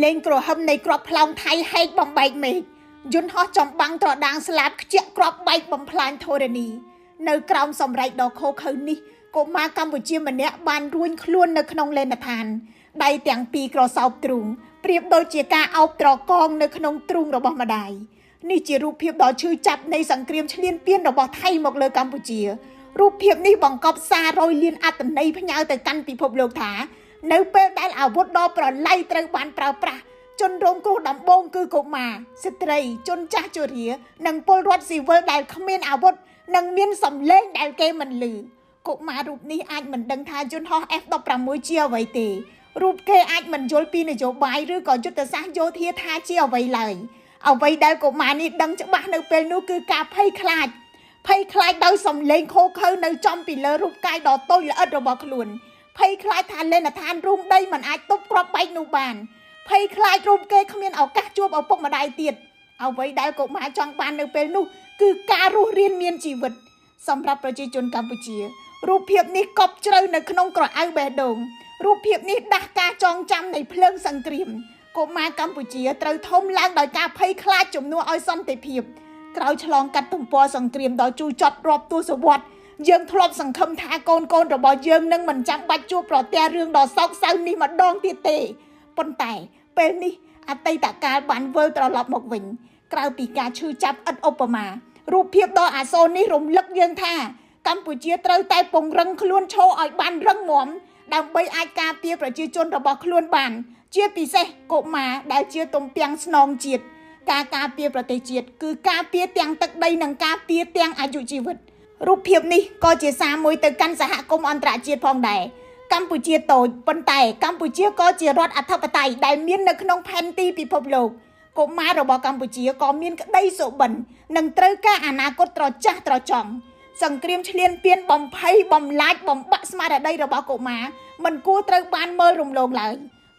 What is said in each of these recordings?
លេងក្រហមនៃក្របផ្លោងថៃហែកបំបែកមេឃយន្តហោះចំបាំងត្រដាងស្លាបខ្ជាក់ក្របបែកបំផ្លាញធរណីនៅក្រោមសម្រែកដ៏ខុសខើនេះកុមារកម្ពុជាម្នាក់បានរួញខ្លួននៅក្នុងលេនដ្ឋានដៃទាំងពីរក្រសោបទ្រូងប្រៀបដូចជាការអោបត្រកងនៅក្នុងទ្រូងរបស់ម្ដាយនេះជារូបភាពដ៏ឈឺចាប់នៃសង្គ្រាមឈ្លានពានរបស់ថៃមកលើកម្ពុជារូបភាពនេះបង្កប់សាររយលានអត្ថន័យផ្ញើទៅកាន់ពិភពលោកថានៅពេលដែលអាវុធដ៏ប្រឡ័យត្រូវបានប្រើប្រាស់ជនរងគ្រោះដំបូងគឺកុមារស្ត្រីជនចាស់ជរានិងពលរដ្ឋស៊ីវិលដែលគ្មានអាវុធនិងមានសម្លេងដែលគេមិនឮកុមាររូបនេះអាចមិនដឹងថាយន្តហោះ F-16 ជាអ្វីទេរូបគេអាចមិនយល់ពីនយោបាយឬក៏យុទ្ធសាស្ត្រយោធាថាជាអ្វីឡើយអ្វីដែលកុមារនេះដឹងច្បាស់នៅពេលនោះគឺការភ័យខ្លាចដោយសំឡេងខូខើនៅចំពីលើរូបកាយដ៏តូចល្អិតរបស់ខ្លួនភ័យខ្លាចថាលេនដ្ឋានរូងដីមិនអាចទប់គ្រាប់បែកនោះបានភ័យខ្លាចរូបគេគ្មានឱកាសជួបឪពុកម្ដាយទៀតអ្វីដែលកុមារចង់បាននៅពេលនោះគឺការរស់រានមានជីវិតសម្រាប់ប្រជាជនកម្ពុជារូបភាពនេះកប់ជ្រៅនៅក្នុងក្រអៅបេះដូងរូបភាពនេះដាស់ការចងចាំនៃភ្លើងសង្គ្រាមកុមារកម្ពុជាត្រូវធំឡើងដោយការភ័យខ្លាចជំនួសឲ្យសន្តិភាពក្រោយឆ្លងកាត់ទំព័រសង្គ្រាមដ៏ជូរចត់រាប់ទសវត្សរ៍យើងធ្លាប់សង្ឃឹមថាកូនរបស់យើងនឹងមិនចាំបាច់ជួបប្រទះរឿងដ៏សោកសៅនេះម្ដងទៀតទេប៉ុន្តែពេលនេះអតីតកាលបានវិលត្រឡប់មកវិញក្រៅពីការឈឺចាប់ឥតឧបមារូបភាពដ៏អាសូរនេះរំលឹកយើងថាកម្ពុជាត្រូវតែពង្រឹងខ្លួនឈរឲ្យបានរឹងមាំដើម្បីអាចការពារប្រជាជនរបស់ខ្លួនបានជាពិសេសកុមារដែលជាទំពាំងស្នងជាតិការការពារប្រទេសជាតិគឺការពារទាំងទឹកដីនិងការពារទាំងអាយុជីវិតរូបភាពនេះក៏ជាសារមួយទៅកាន់សហគមន៍អន្តរជាតិផងដែរកម្ពុជាតូចប៉ុន្តែកម្ពុជាក៏ជារដ្ឋអធិបតេយ្យដែលមាននៅក្នុងផែនទីពិភពលោកកុមាររបស់កម្ពុជាក៏មានក្តីសុបិននិងត្រូវការអនាគតត្រចះត្រចង់សង្គ្រាមឈ្លានពានបំភ័យបំឡាចបំបាក់ស្មារតីរបស់កុមារមិនគួរត្រូវបានមើលរំលងឡើយ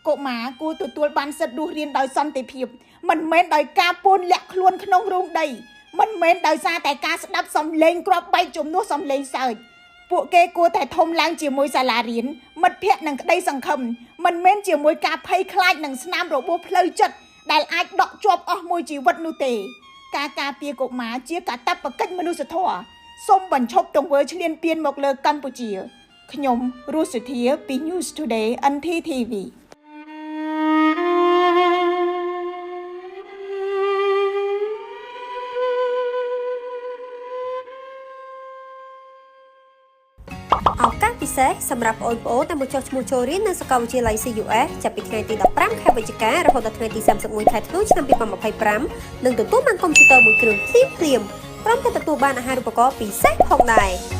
កុមារគួរទទួលបានសិទ្ធិរស់រានដោយសន្តិភាពមិនមែនដោយការពូនលាក់ខ្លួនក្នុងរូងដីមិនមែនដោយសារតែការស្ដាប់សំឡេងគ្រាប់បែកជំនួសសំឡេងសើចពួកគេគួរតែធំឡើងជាមួយសាលារៀនមិត្តភ័ក្តិនិងក្តីសង្ឃឹមមិនមែនជាមួយការភ័យខ្លាចនិងស្នាមរបួសផ្លូវចិត្តដែលអាចដក់ជាប់អស់មួយជីវិតនោះទេការការពារកុមារជាកាតព្វកិច្ចមនុស្សធម៌សូមបញ្ឈប់ទង្វើឈ្លានពានមកលើកម្ពុជាខ្ញុំរស់សុធាពី News Today NTTVឱកាសពិសេសសម្រាប់បងប្អូនដែលមកចុះឈ្មោះចូលរៀននៅសាកលវិទ្យាល័យ CUS ចាប់ពីថ្ងៃទី15ខែវិច្ឆិការហូតដល់ថ្ងៃទី31ខែធ្នូឆ្នាំ2025នឹងទទួលបានកុំព្យូទ័រមួយគ្រឿងភ្លាមព្រមទាំងទទួលបានអាហារូបករណ៍ពិសេសផងដែរ